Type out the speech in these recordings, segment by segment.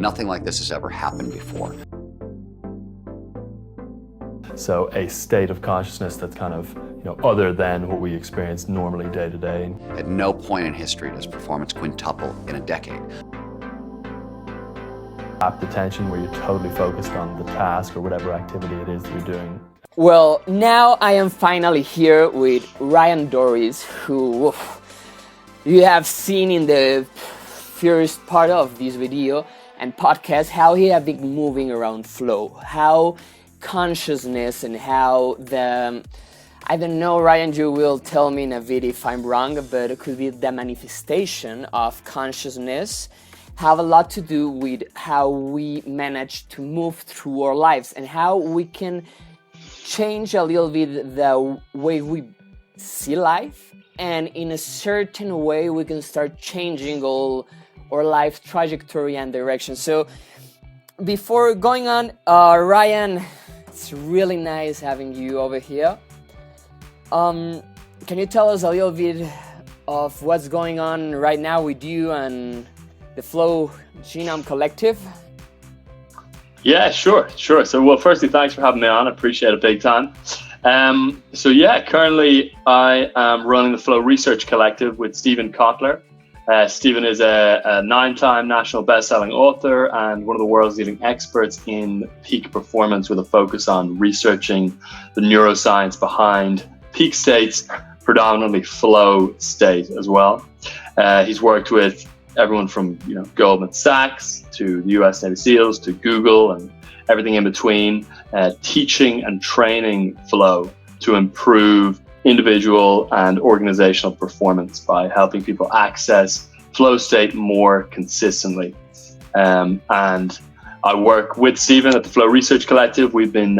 Nothing like this has ever happened before. So a state of consciousness that's kind of, other than what we experience normally day to day. At no point in history does performance quintuple in a decade. Rapt attention where you're totally focused on the task or whatever activity it is that you're doing. Well, now I am finally here with Rian Doris, who you have seen in the first part of this video and podcast how he have been moving around flow, how consciousness and how I don't know, Rian, you will tell me in a video if I'm wrong, but it could be the manifestation of consciousness have a lot to do with how we manage to move through our lives and how we can change a little bit the way we see life, and in a certain way we can start changing all our life trajectory and direction. So before going on, Rian, it's really nice having you over here. Can you tell us a little bit of what's going on right now with you and the Flow Genome Collective? Yeah, sure. So, well, firstly, thanks for having me on. I appreciate it big time. Currently I am running the Flow Research Collective with Stephen Kotler. Stephen is a 9-time national best-selling author and one of the world's leading experts in peak performance, with a focus on researching the neuroscience behind peak states, predominantly flow state as well. He's worked with everyone from Goldman Sachs to the US Navy SEALs to Google and everything in between, teaching and training flow to improve individual and organizational performance by helping people access flow state more consistently. And I work with Stephen at the Flow Research Collective. We've been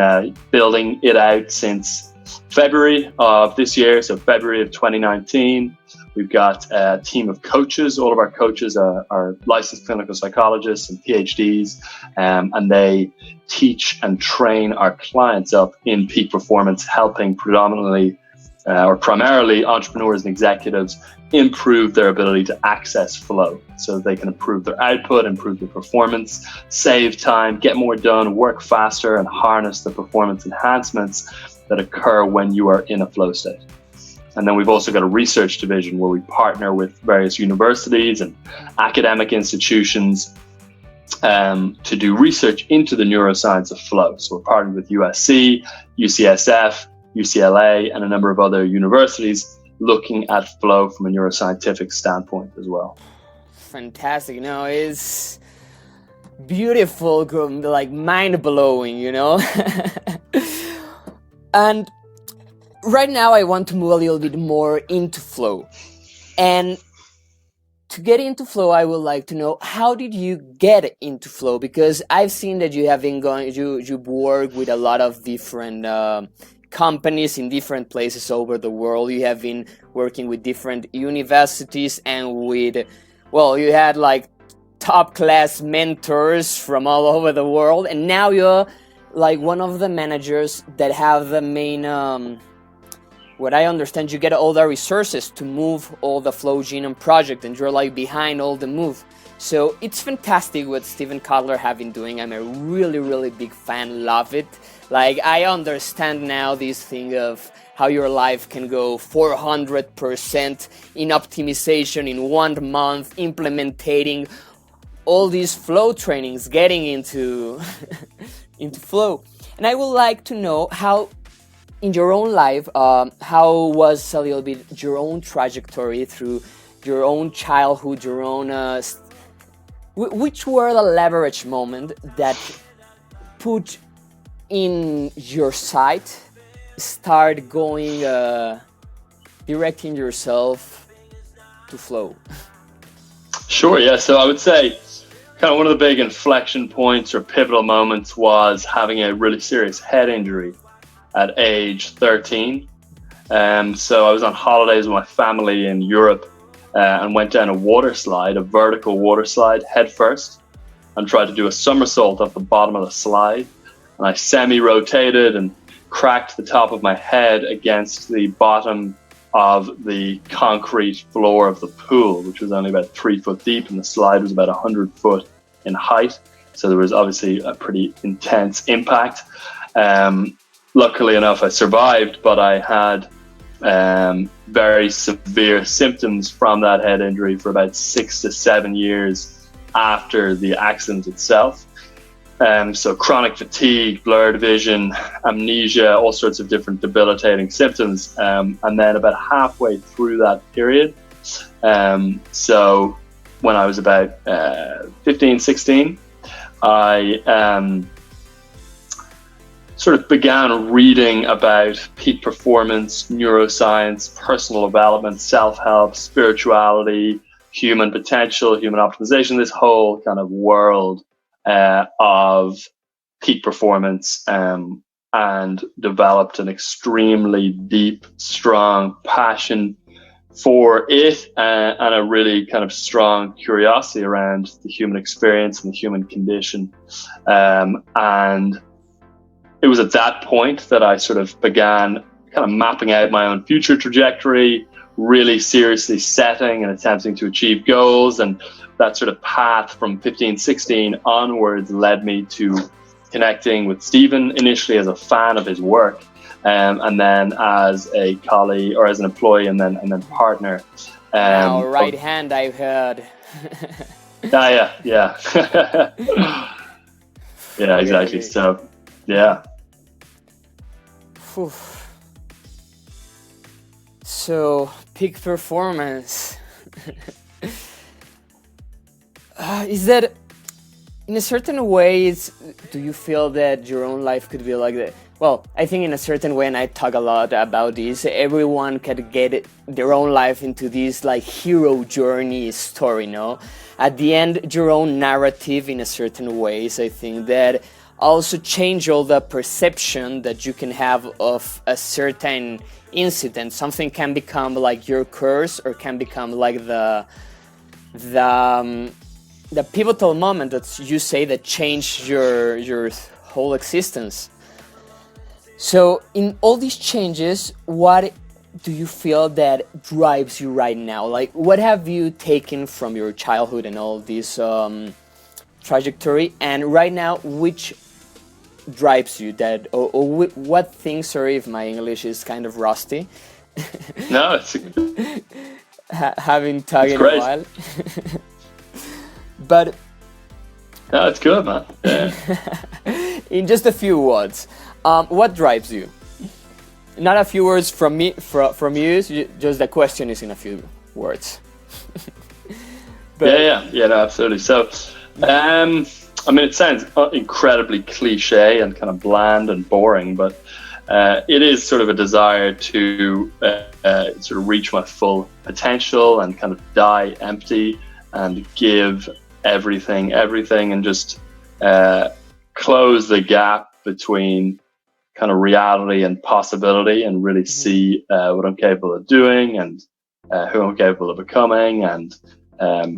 building it out since February of this year, so February of 2019. We've got a team of coaches. All of our coaches are licensed clinical psychologists and PhDs, and they teach and train our clients up in peak performance, helping primarily entrepreneurs and executives improve their ability to access flow so they can improve their output, improve their performance, save time, get more done, work faster, and harness the performance enhancements that occur when you are in a flow state. And then we've also got a research division where we partner with various universities and academic institutions to do research into the neuroscience of flow. So we're partnered with USC, UCSF, UCLA, and a number of other universities looking at flow from a neuroscientific standpoint as well. Fantastic. It's beautiful, like mind-blowing, And right now I want to move a little bit more into flow. And to get into flow, I would like to know, how did you get into flow? Because I've seen that you have been you've worked with a lot of different companies in different places over the world. You have been working with different universities and you had like top class mentors from all over the world. And now you're like one of the managers that have the main, what I understand, you get all the resources to move all the Flow Genome project, and you're like behind all the move. So it's fantastic what Stephen Kotler have been doing. I'm a really, really big fan, love it. Like, I understand now this thing of how your life can go 400% in optimization in 1 month, implementing all these flow trainings, getting into into flow. And I would like to know how, in your own life, how was a little bit your own trajectory through your own childhood, your own, which were the leverage moment that put in your sight, start going, directing yourself to flow? Sure, yeah. So I would say kind of one of the big inflection points or pivotal moments was having a really serious head injury at age 13. So I was on holidays with my family in Europe and went down a water slide, a vertical water slide, head first, and tried to do a somersault off the bottom of the slide. And I semi-rotated and cracked the top of my head against the bottom of the concrete floor of the pool, which was only about 3 foot deep, and the slide was about 100 foot in height. So there was obviously a pretty intense impact. Luckily enough, I survived, but I had very severe symptoms from that head injury for about 6 to 7 years after the accident itself. So chronic fatigue, blurred vision, amnesia, all sorts of different debilitating symptoms. And then about halfway through that period, so when I was about 15, 16, I sort of began reading about peak performance, neuroscience, personal development, self-help, spirituality, human potential, human optimization, this whole kind of world of peak performance, and developed an extremely deep, strong passion for it, and a really kind of strong curiosity around the human experience and the human condition. And it was at that point that I sort of began kind of mapping out my own future trajectory, really seriously setting and attempting to achieve goals. And that sort of path from 15, 16 onwards led me to connecting with Stephen, initially as a fan of his work, and then as a colleague or as an employee, and then partner. Now, right hand, I've heard. Yeah. Yeah, exactly. So, yeah. Whew. So, peak performance. Is that, in a certain way, do you feel that your own life could be like that? Well, I think in a certain way, and I talk a lot about this, everyone can get their own life into this like hero journey story, no? At the end, your own narrative in a certain ways, I think that also change all the perception that you can have of a certain incident. Something can become like your curse, or can become like the pivotal moment that you say that changed your whole existence. So in all these changes, what do you feel that drives you right now? Like, what have you taken from your childhood and all this trajectory, and right now, which drives you, that, or what things, sorry if my English is kind of rusty. No, it's haven't talked in a while. But no, it's good, man. Yeah. In just a few words, what drives you? Not a few words from me, from you. Just the question is in a few words. But, yeah, no, absolutely. So, I mean, it sounds incredibly cliche and kind of bland and boring, but it is sort of a desire to sort of reach my full potential and kind of die empty and give everything, and just close the gap between kind of reality and possibility, and really see what I'm capable of doing, and who I'm capable of becoming, and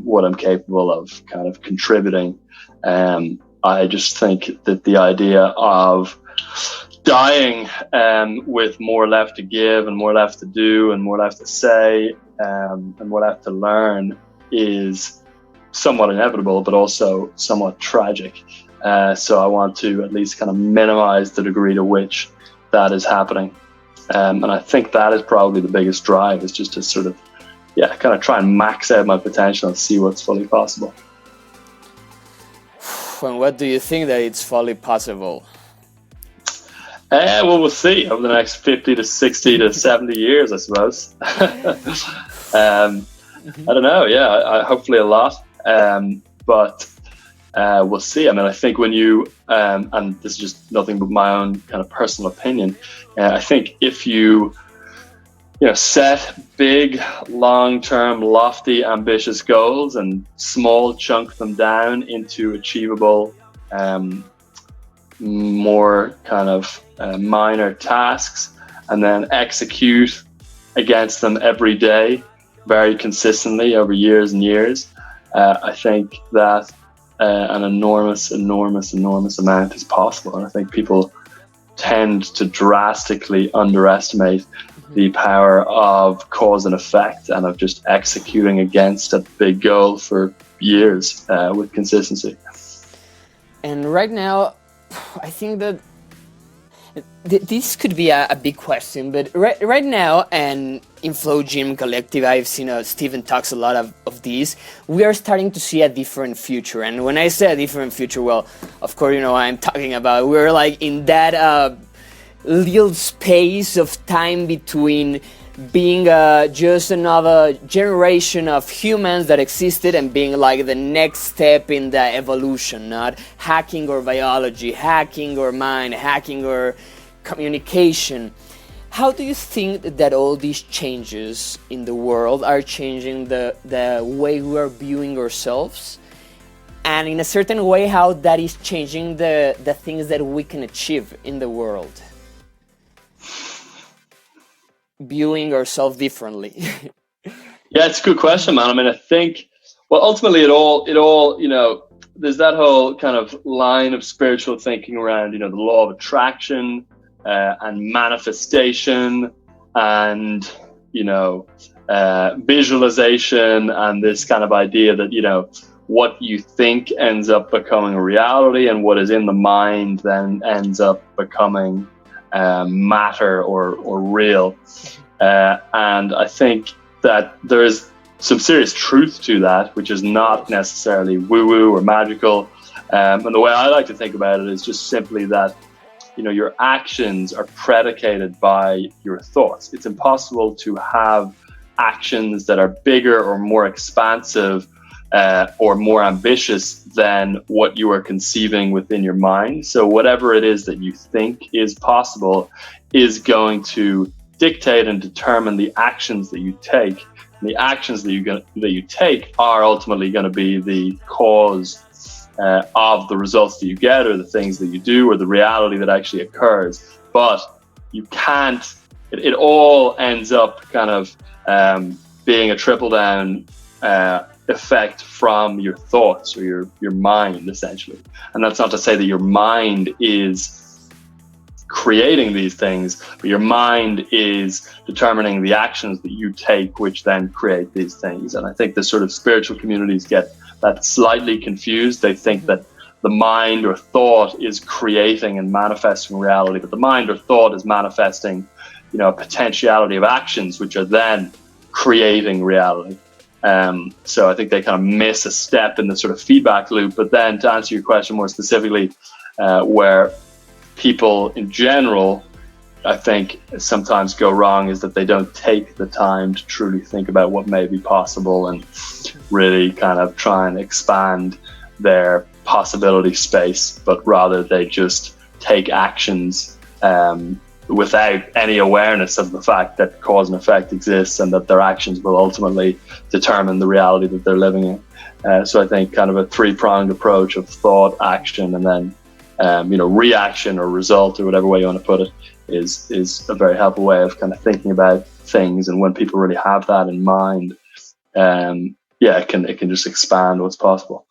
what I'm capable of kind of contributing. I just think that the idea of dying with more left to give and more left to do and more left to say and more left to learn is somewhat inevitable, but also somewhat tragic. So I want to at least kind of minimize the degree to which that is happening. And I think that is probably the biggest drive, is just to sort of, kind of try and max out my potential and see what's fully possible. And what do you think that it's fully possible? Well, we'll see over the next 50 to 60 to 70 years, I suppose. I don't know. Yeah, hopefully a lot. But we'll see. I mean, I think when you, and this is just nothing but my own kind of personal opinion, I think if you set big, long-term, lofty, ambitious goals and small chunk them down into achievable, more kind of minor tasks, and then execute against them every day, very consistently over years and years, I think that an enormous amount is possible. And I think people tend to drastically underestimate the power of cause and effect, and of just executing against a big goal for years with consistency. And right now, I think that this could be a big question, but right now, and in Flow Gym Collective, I've seen Steven talks a lot of these. We are starting to see a different future, and when I say a different future, well, of course, you know what I'm talking about. We're like in that little space of time between being just another generation of humans that existed and being like the next step in the evolution, not hacking our biology, hacking our mind, hacking our communication. How do you think that all these changes in the world are changing the way we are viewing ourselves? And in a certain way, how that is changing the things that we can achieve in the world? Viewing ourselves differently. Yeah, it's a good question, man. I mean, I think, well, ultimately it all, you know, there's that whole kind of line of spiritual thinking around, you know, the law of attraction and manifestation and, you know, visualization and this kind of idea that, you know, what you think ends up becoming a reality and what is in the mind then ends up becoming matter or real. And I think that there is some serious truth to that, which is not necessarily woo-woo or magical. And the way I like to think about it is just simply that, you know, your actions are predicated by your thoughts. It's impossible to have actions that are bigger or more expansive or more ambitious than what you are conceiving within your mind. So whatever it is that you think is possible is going to dictate and determine the actions that you take. And the actions that you take are ultimately going to be the cause of the results that you get, or the things that you do, or the reality that actually occurs. But you can't, it all ends up kind of being a trickle down effect from your thoughts or your mind, essentially. And that's not to say that your mind is creating these things, but your mind is determining the actions that you take, which then create these things. And I think the sort of spiritual communities get that slightly confused. They think that the mind or thought is creating and manifesting reality, but the mind or thought is manifesting, you know, a potentiality of actions, which are then creating reality. So I think they kind of miss a step in the sort of feedback loop. But then to answer your question more specifically, where people in general, I think, sometimes go wrong is that they don't take the time to truly think about what may be possible and really kind of try and expand their possibility space, but rather they just take actions without any awareness of the fact that cause and effect exists and that their actions will ultimately determine the reality that they're living in. So I think kind of a three-pronged approach of thought, action, and then you know, reaction or result, or whatever way you want to put it, is a very helpful way of kind of thinking about things. And when people really have that in mind, yeah, it can just expand what's possible.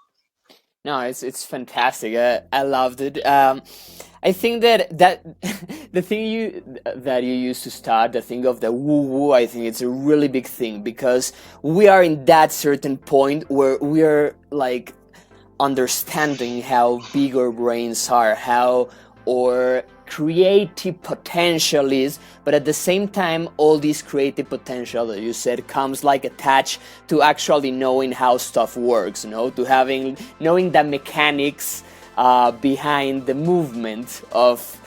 No, it's fantastic. I loved it. I think that the thing that you used to start, the thing of the woo-woo, I think it's a really big thing, because we are in that certain point where we are like understanding how big our brains are, how our creative potential is, but at the same time, all this creative potential that you said comes like attached to actually knowing how stuff works, you know, to knowing the mechanics behind the movement of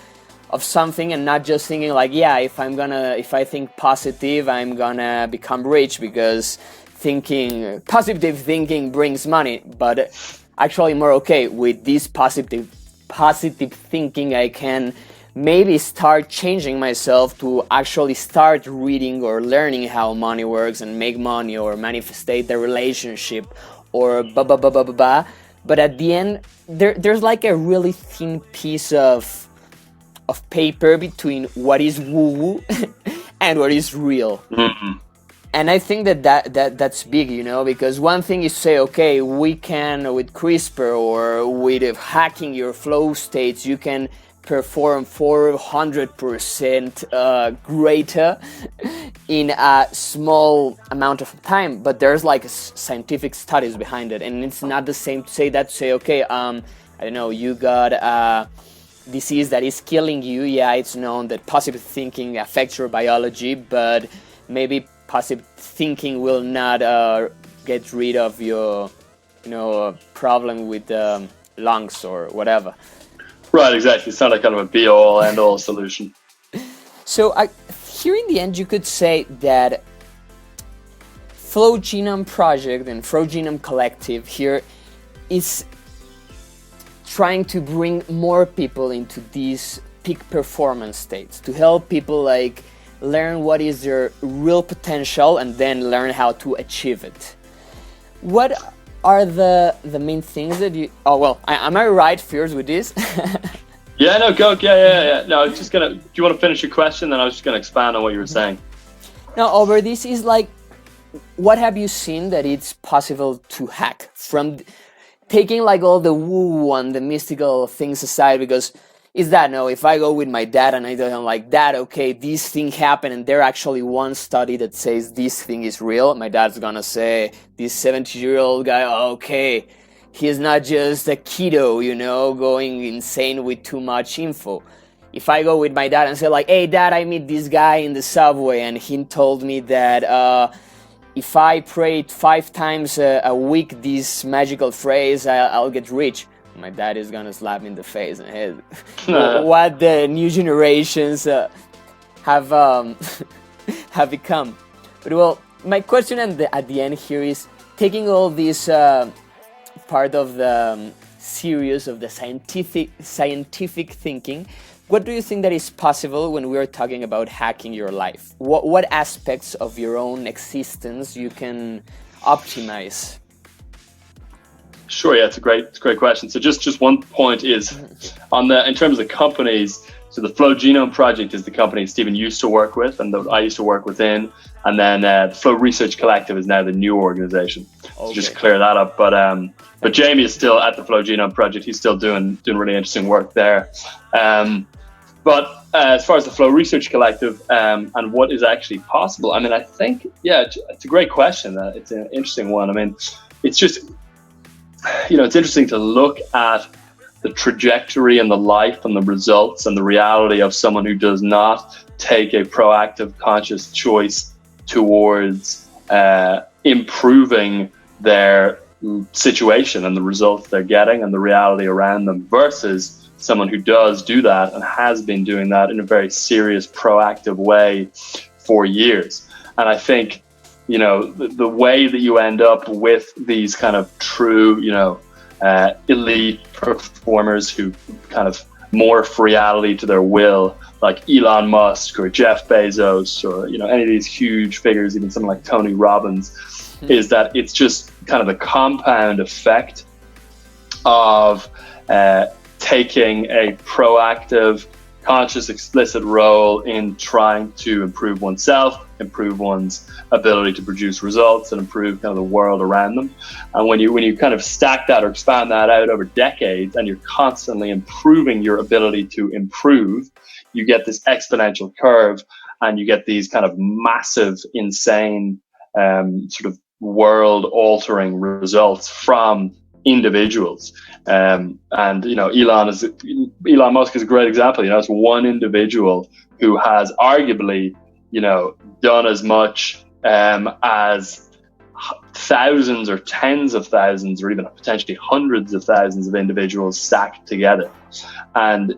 something, and not just thinking like, yeah, if I think positive, I'm gonna become rich because positive thinking brings money. But actually more, okay, with this positive thinking, I can maybe start changing myself to actually start reading or learning how money works and make money or manifestate the relationship or blah blah blah blah blah blah. But at the end, there's like a really thin piece of paper between what is woo-woo and what is real. Mm-hmm. And I think that's big, you know, because one thing is say, okay, we can, with CRISPR or with hacking your flow states, you can perform 400% greater in a small amount of time. But there's like scientific studies behind it. And it's not the same to say, okay, I don't know, you got a disease that is killing you. Yeah, it's known that positive thinking affects your biology, but maybe positive thinking will not get rid of your, problem with lungs or whatever. Right, exactly. It's not a kind of a be-all, end-all solution. So here in the end, you could say that Flow Genome Project and Flow Genome Collective here is trying to bring more people into these peak performance states, to help people like learn what is their real potential and then learn how to achieve it. What are the main things that you... Oh, well, am I right first with this? Yeah, no, go. Yeah. No, I was just gonna... Do you want to finish your question? Then I was just gonna expand on what you were saying. Now, over this is like, what have you seen that it's possible to hack from taking like all the woo and the mystical things aside? Because is that, no, if I go with my dad and I tell him like, Dad, okay, this thing happened and there actually one study that says this thing is real, my dad's gonna say, this 70-year-old guy, okay, he's not just a kiddo, going insane with too much info. If I go with my dad and say like, hey Dad, I meet this guy in the subway and he told me that if I prayed 5 times a week this magical phrase, I'll get rich. My dad is gonna slap me in the face and hey, what the new generations have have become. But well, my question at the end here is, taking all this part of the series of the scientific thinking, what do you think that is possible when we are talking about hacking your life? What aspects of your own existence you can optimize? Sure, yeah, it's a great question. So just one point is in terms of companies. So the Flow Genome Project is the company Stephen used to work with, and that I used to work within, and then the Flow Research Collective is now the new organization. Okay. So just to clear that up. But Jamie is still at the Flow Genome Project. He's still doing really interesting work there. But as far as the Flow Research Collective and what is actually possible, I mean, I think, yeah, it's a great question. It's an interesting one. I mean, it's just, it's interesting to look at the trajectory and the life and the results and the reality of someone who does not take a proactive, conscious choice towards improving their situation and the results they're getting and the reality around them, versus someone who does do that and has been doing that in a very serious, proactive way for years. And I think, the way that you end up with these kind of true, elite performers who kind of morph reality to their will, like Elon Musk or Jeff Bezos or any of these huge figures, even someone like Tony Robbins, is that it's just kind of the compound effect of taking a proactive, conscious, explicit role in trying to improve oneself, improve one's ability to produce results, and improve kind of the world around them. And when you kind of stack that or expand that out over decades, and you're constantly improving your ability to improve, you get this exponential curve, and you get these kind of massive, insane, sort of world-altering results from individuals. And Elon Musk is a great example. It's one individual who has arguably done as much as thousands or tens of thousands or even potentially hundreds of thousands of individuals stacked together. And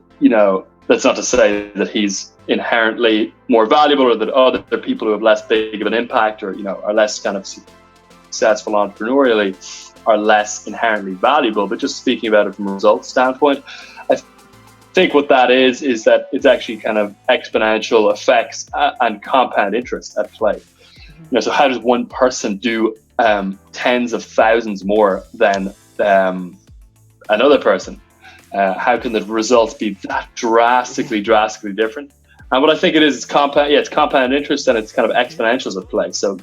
that's not to say that he's inherently more valuable, or that other people who have less big of an impact or are less kind of successful entrepreneurially are less inherently valuable. But just speaking about it from a results standpoint, I think what that is that it's actually kind of exponential effects and compound interest at play. So how does one person do tens of thousands more than another person? How can the results be that drastically different? And what I think it is, it's compound interest, and it's kind of exponentials at play. So,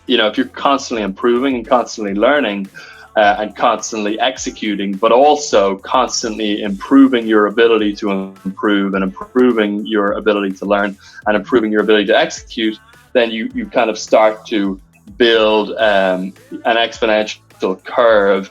if you're constantly improving and constantly learning and constantly executing, but also constantly improving your ability to improve and improving your ability to learn and improving your ability to execute, then you kind of start to build an exponential curve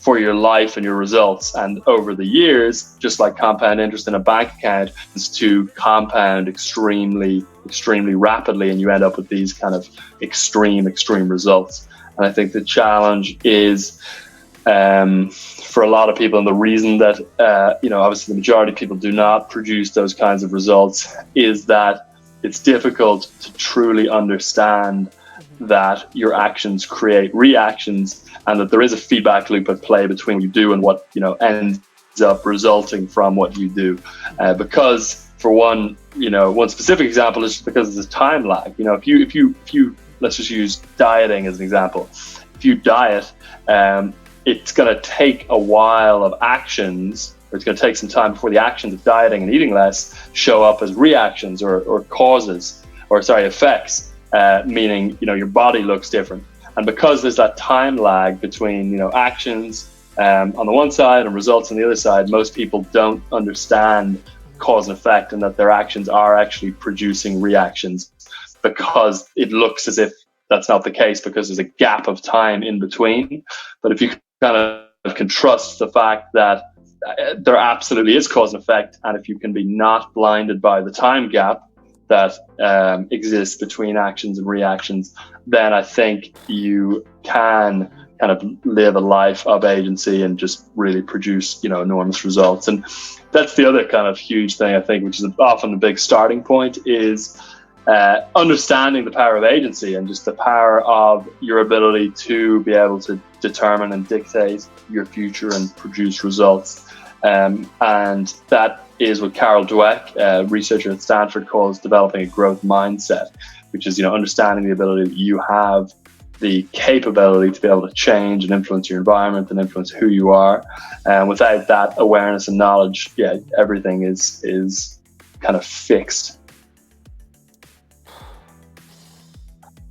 for your life and your results. And over the years, just like compound interest in a bank account, is to compound extremely rapidly, and you end up with these kind of extreme results. And I think the challenge is for a lot of people, and the reason that obviously the majority of people do not produce those kinds of results, is that it's difficult to truly understand that your actions create reactions, and that there is a feedback loop at play between what you do and what ends up resulting from what you do. Because for one specific example is just because there's a time lag. If you let's just use dieting as an example. If you diet, it's going to take a while of actions, or it's going to take some time before the actions of dieting and eating less show up as reactions or causes, or effects. Meaning, your body looks different. And because there's that time lag between, actions on the one side and results on the other side, most people don't understand cause and effect, and that their actions are actually producing reactions, because it looks as if that's not the case, because there's a gap of time in between. But if you kind of can trust the fact that there absolutely is cause and effect, and if you can be not blinded by the time gap that exists between actions and reactions, then I think you can kind of live a life of agency and just really produce, enormous results. And that's the other kind of huge thing, I think, which is often a big starting point, is understanding the power of agency and just the power of your ability to be able to determine and dictate your future and produce results. And that is what Carol Dweck, a researcher at Stanford, calls developing a growth mindset, which is, understanding the ability that you have the capability to be able to change and influence your environment and influence who you are. And without that awareness and knowledge, everything is kind of fixed.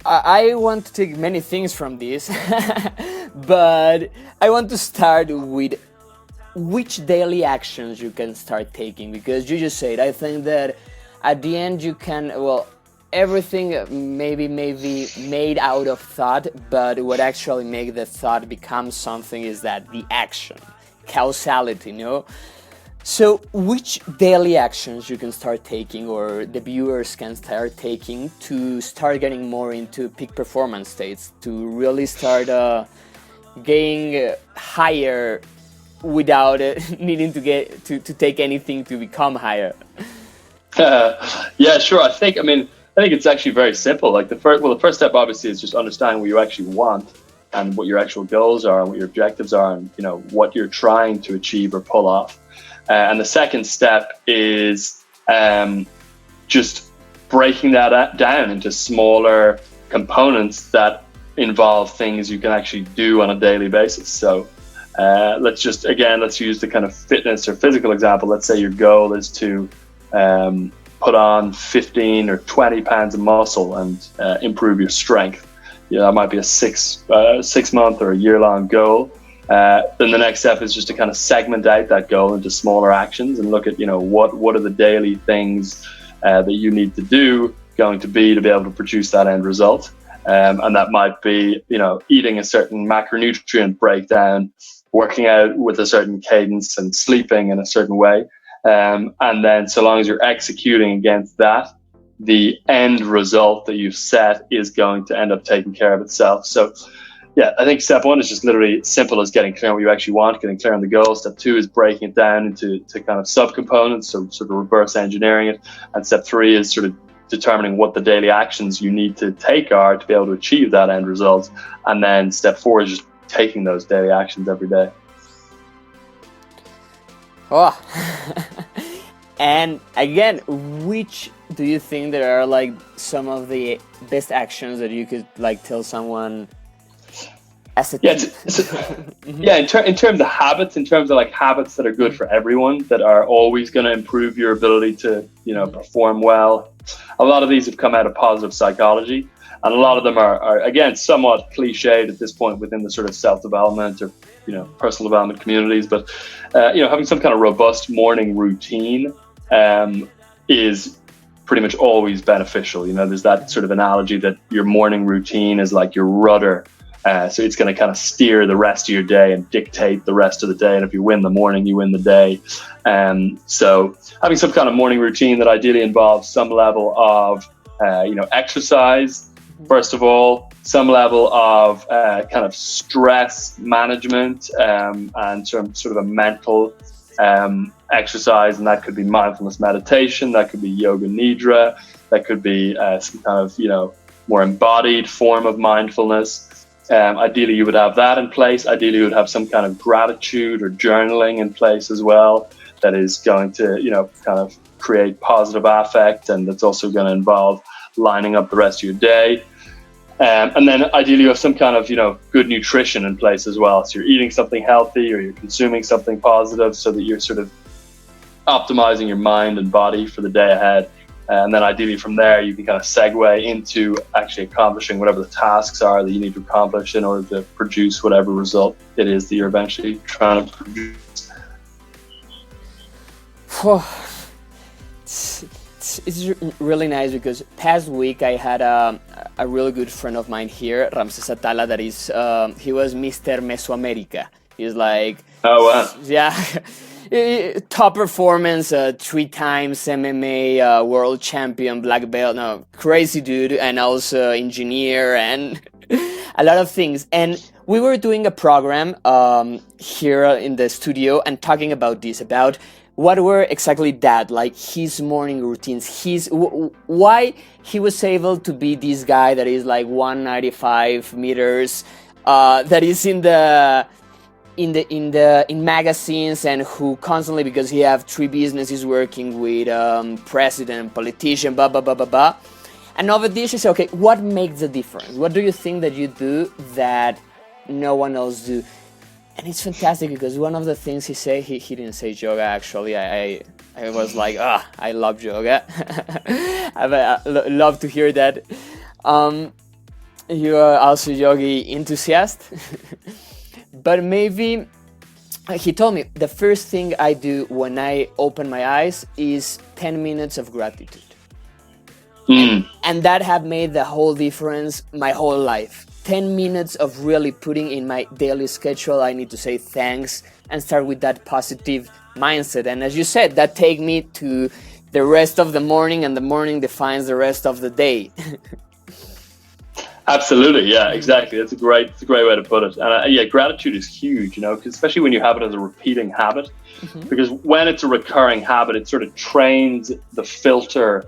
I want to take many things from this, but I want to start with which daily actions you can start taking, because you just said, I think that at the end you can, everything maybe made out of thought, but what actually makes the thought become something is that the action, causality, So which daily actions you can start taking, or the viewers can start taking, to start getting more into peak performance states, to really start getting higher without needing to take anything to become higher? Yeah, sure. I think it's actually very simple. Like the first step obviously is just understanding what you actually want and what your actual goals are and what your objectives are, and what you're trying to achieve or pull off. And the second step is just breaking that down into smaller components that involve things you can actually do on a daily basis. So let's use the kind of fitness or physical example. Let's say your goal is to put on 15 or 20 pounds of muscle and improve your strength. That might be a 6 month or a year-long goal. Then the next step is just to kind of segment out that goal into smaller actions and look at, what are the daily things that you need to do going to be able to produce that end result. And that might be, eating a certain macronutrient breakdown, working out with a certain cadence, and sleeping in a certain way. And then so long as you're executing against that, the end result that you've set is going to end up taking care of itself. So I think step one is just literally simple as getting clear on what you actually want, getting clear on the goal. Step two is breaking it down into kind of subcomponents, so sort of reverse engineering it. And step three is sort of determining what the daily actions you need to take are to be able to achieve that end result. And then step four is just taking those daily actions every day. Oh. And again, which do you think there are like some of the best actions that you could like tell someone as a tip? In terms of habits, habits that are good for everyone, that are always going to improve your ability to, perform well. A lot of these have come out of positive psychology, and a lot of them are again, somewhat cliched at this point within the sort of self-development or, personal development communities. But, having some kind of robust morning routine is pretty much always beneficial. There's that sort of analogy that your morning routine is like your rudder So it's going to kind of steer the rest of your day and dictate the rest of the day. And if you win the morning, you win the day. So having some kind of morning routine that ideally involves some level of, exercise, first of all, some level of kind of stress management and sort of a mental exercise. And that could be mindfulness meditation, that could be yoga nidra, that could be some kind of, more embodied form of mindfulness. Ideally, you would have that in place. Ideally, you would have some kind of gratitude or journaling in place as well that is going to, kind of create positive affect, and that's also going to involve lining up the rest of your day. And then ideally, you have some kind of, good nutrition in place as well. So you're eating something healthy or you're consuming something positive so that you're sort of optimizing your mind and body for the day ahead. And then ideally from there, you can kind of segue into actually accomplishing whatever the tasks are that you need to accomplish in order to produce whatever result it is that you're eventually trying to produce. It's really nice because past week I had a really good friend of mine here, Ramses Atala, that is, he was Mr. Mesoamerica. He's like, oh wow, yeah, top performance, 3 times MMA world champion, black belt, no, crazy dude, and also engineer and a lot of things. And we were doing a program here in the studio and talking about this, about what were exactly that, like his morning routines, why he was able to be this guy that is like 195 meters, that is in magazines, and who constantly, because he have 3 businesses working with president, politician, blah blah blah blah blah. And over this, you say, okay, what makes the difference? What do you think that you do that no one else do? And it's fantastic because one of the things he said, he didn't say yoga actually. I was like, I love yoga. I love to hear that. You are also yogi enthusiast. But maybe he told me the first thing I do when I open my eyes is 10 minutes of gratitude. And that have made the whole difference my whole life. 10 minutes of really putting in my daily schedule, I need to say thanks and start with that positive mindset. And as you said, that take me to the rest of the morning, and the morning defines the rest of the day. Absolutely, yeah, exactly. That's a great way to put it. And gratitude is huge, 'cause especially when you have it as a repeating habit, because when it's a recurring habit, it sort of trains the filter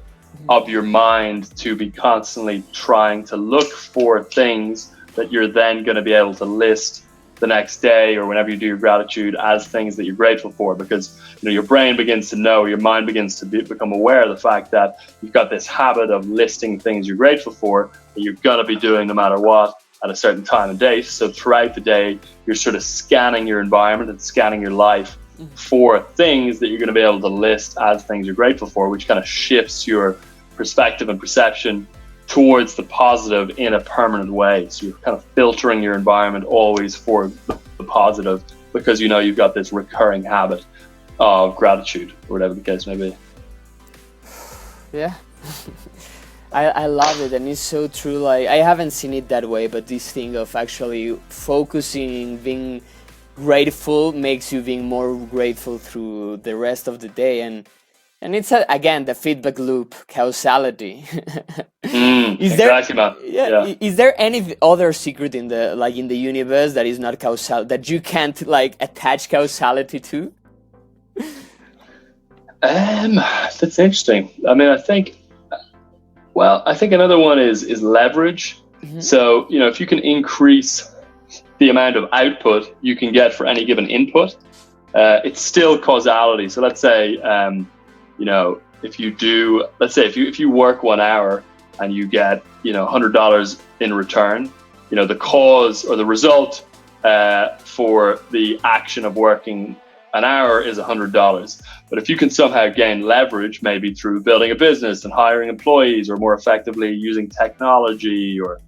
of your mind to be constantly trying to look for things that you're then going to be able to list the next day or whenever you do your gratitude as things that you're grateful for, because your brain begins to know, your mind begins to become aware of the fact that you've got this habit of listing things you're grateful for that you're going to be doing no matter what at a certain time and date. So throughout the day, you're sort of scanning your environment and scanning your life for things that you're going to be able to list as things you're grateful for, which kind of shifts your perspective and perception towards the positive in a permanent way. So you're kind of filtering your environment always for the positive, because you've got this recurring habit of gratitude, or whatever the case may be. Yeah. I love it, and it's so true. Like, I haven't seen it that way, but this thing of actually focusing, being grateful, makes you being more grateful through the rest of the day. And it's again the feedback loop, causality. Exactly, man. Yeah. Is there any other secret in the universe that is not causal, that you can't attach causality to? That's interesting. I mean, I think another one is leverage. So if you can increase the amount of output you can get for any given input, it's still causality. So let's say if you work 1 hour and you get $100 in return, the cause or the result for the action of working an hour is $100. But if you can somehow gain leverage, maybe through building a business and hiring employees, or more effectively using technology, or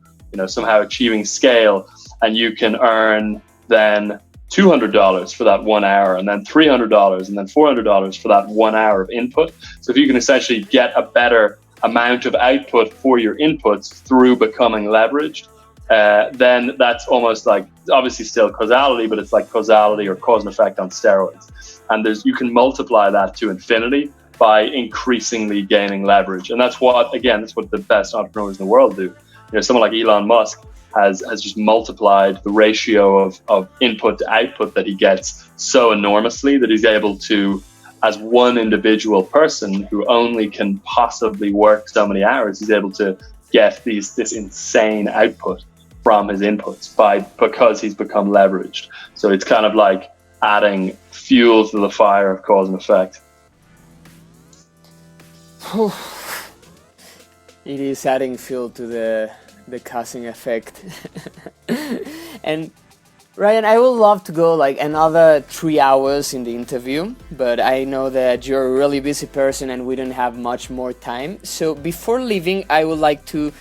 somehow achieving scale, and you can earn then $200 for that 1 hour, and then $300, and then $400 for that 1 hour of input. So if you can essentially get a better amount of output for your inputs through becoming leveraged, then that's almost like, obviously still causality, but it's like causality or cause and effect on steroids. And you can multiply that to infinity by increasingly gaining leverage. And that's what the best entrepreneurs in the world do. You know, someone like Elon Musk has just multiplied the ratio of input to output that he gets so enormously that he's able to, as one individual person who only can possibly work so many hours, he's able to get this insane output from his inputs because he's become leveraged. So it's kind of like adding fuel to the fire of cause and effect. It is adding fuel to the causing effect. And Rian, I would love to go like another 3 hours in the interview, but I know that you're a really busy person and we don't have much more time. So before leaving, I would like to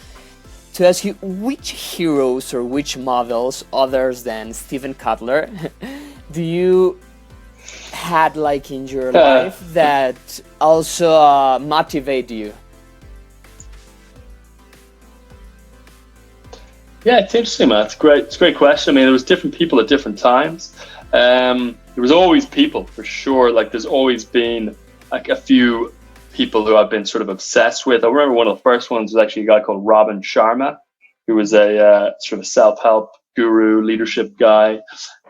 ask you, which heroes or which models others than Steven Kotler do you had like in your life that also motivate you? Yeah, it's interesting, man. It's a great question. I mean, there was different people at different times. There was always people, for sure. Like, there's always been like a few people who I've been sort of obsessed with. I remember one of the first ones was actually a guy called Robin Sharma, who was a sort of self-help guru, leadership guy.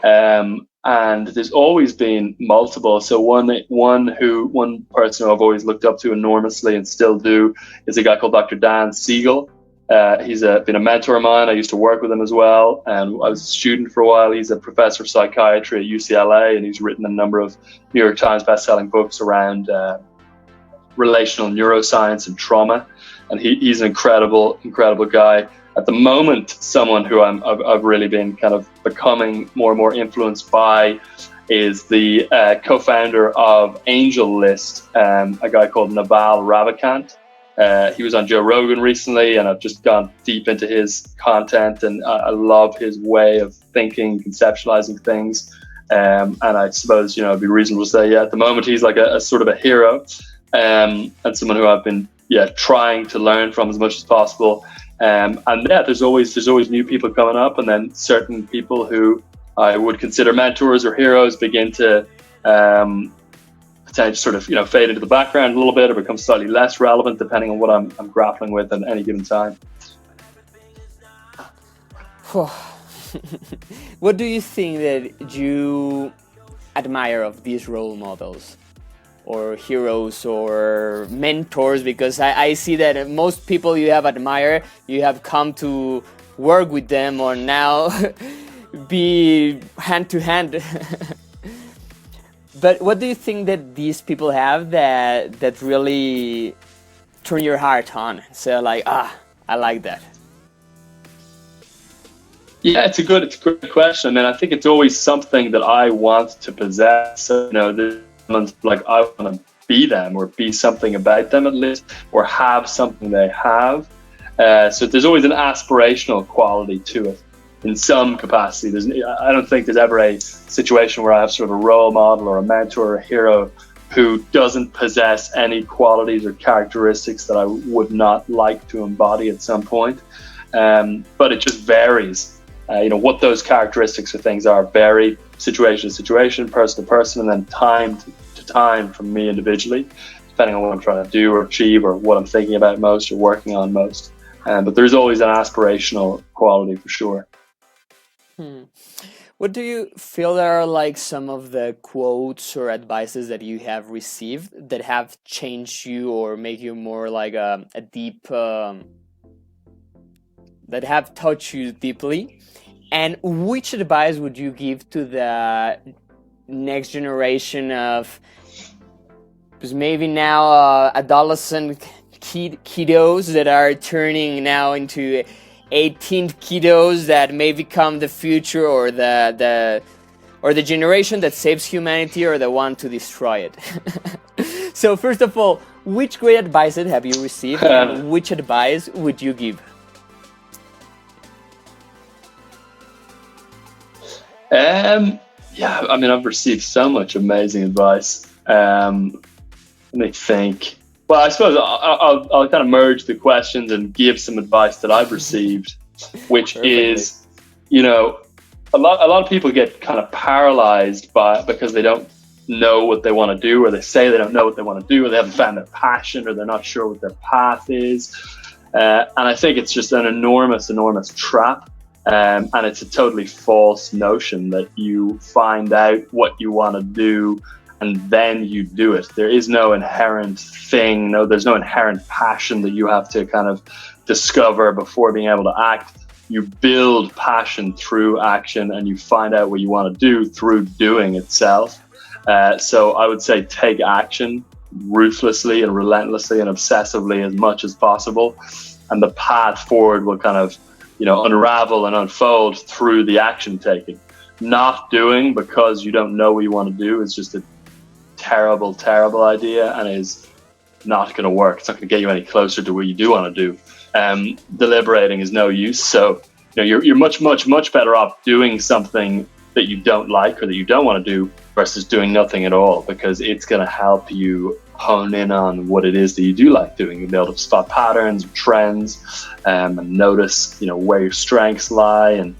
And there's always been multiple. So one person who I've always looked up to enormously and still do is a guy called Dr. Dan Siegel. He's been a mentor of mine. I used to work with him as well, and I was a student for a while. He's a professor of psychiatry at UCLA, and he's written a number of New York Times best-selling books around relational neuroscience and trauma. And he's an incredible guy. At the moment, someone who I've really been kind of becoming more and more influenced by is the co-founder of Angel List, a guy called Naval Ravikant. He was on Joe Rogan recently, and I've just gone deep into his content, and I love his way of thinking, conceptualizing things. And I suppose, it'd be reasonable to say, yeah, at the moment he's like a sort of a hero, and someone who I've been trying to learn from as much as possible. And yeah, there's always new people coming up, and then certain people who I would consider mentors or heroes begin to potentially sort of fade into the background a little bit or become slightly less relevant depending on what I'm grappling with at any given time. What do you think that you admire of these role models or heroes or mentors? Because I see that most people you have admired, you have come to work with them or now be hand to hand. But what do you think that these people have that really turn your heart on? So like, I like that. Yeah, it's a good question. I mean, I think it's always something that I want to possess. So, like I want to be them or be something about them at least, or have something they have. So there's always an aspirational quality to it in some capacity. I don't think there's ever a situation where I have sort of a role model or a mentor or a hero who doesn't possess any qualities or characteristics that I would not like to embody at some point. But it just varies. What those characteristics or things are vary situation to situation, person to person, and then time to time from me individually, depending on what I'm trying to do or achieve or what I'm thinking about most or working on most. But there's always an aspirational quality for sure. What do you feel are like some of the quotes or advices that you have received that have changed you or make you more like a deep, that have touched you deeply? And which advice would you give to the next generation of, because maybe now adolescent kiddos that are turning now into 18 kiddos that may become the future or the generation that saves humanity or the one to destroy it? So first of all, which great advice have you received and which advice would you give? Yeah, I've received so much amazing advice. Let me think. Well, I suppose I'll kind of merge the questions and give some advice that I've received. which Perfectly. is, you know, a lot of people get kind of paralyzed because they don't know what they want to do, or they say they don't know what they want to do, or they haven't found their passion, or they're not sure what their path is. And I think it's just an enormous trap. And it's a totally false notion that you find out what you want to do and then you do it. There is no inherent thing, there's no inherent passion that you have to kind of discover before being able to act. You build passion through action, and you find out what you want to do through doing itself. So I would say take action ruthlessly and relentlessly and obsessively as much as possible, and the path forward will kind of, you know, unravel and unfold through the action taking. Not doing because you don't know what you want to do is just a terrible idea, and is not going to work. It's not going to get you any closer to what you do want to do. Deliberating is no use. So, you know, you're much better off doing something that you don't like or that you don't want to do versus doing nothing at all, because it's going to help you hone in on what it is that you do like doing. You'll be able to spot patterns, trends, and notice, you know, where your strengths lie, and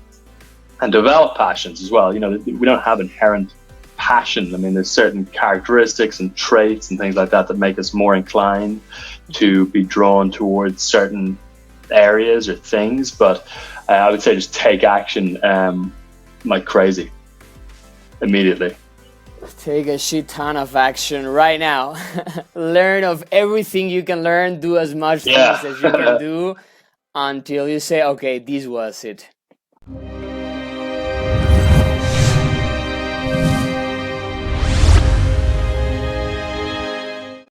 develop passions as well. You know, we don't have inherent passion. I mean, there's certain characteristics and traits and things like that that make us more inclined to be drawn towards certain areas or things. But I would say just take action like crazy immediately. Take a shit ton of action right now. Learn of everything you can learn. Do as much things as you can do until you say, okay, this was it.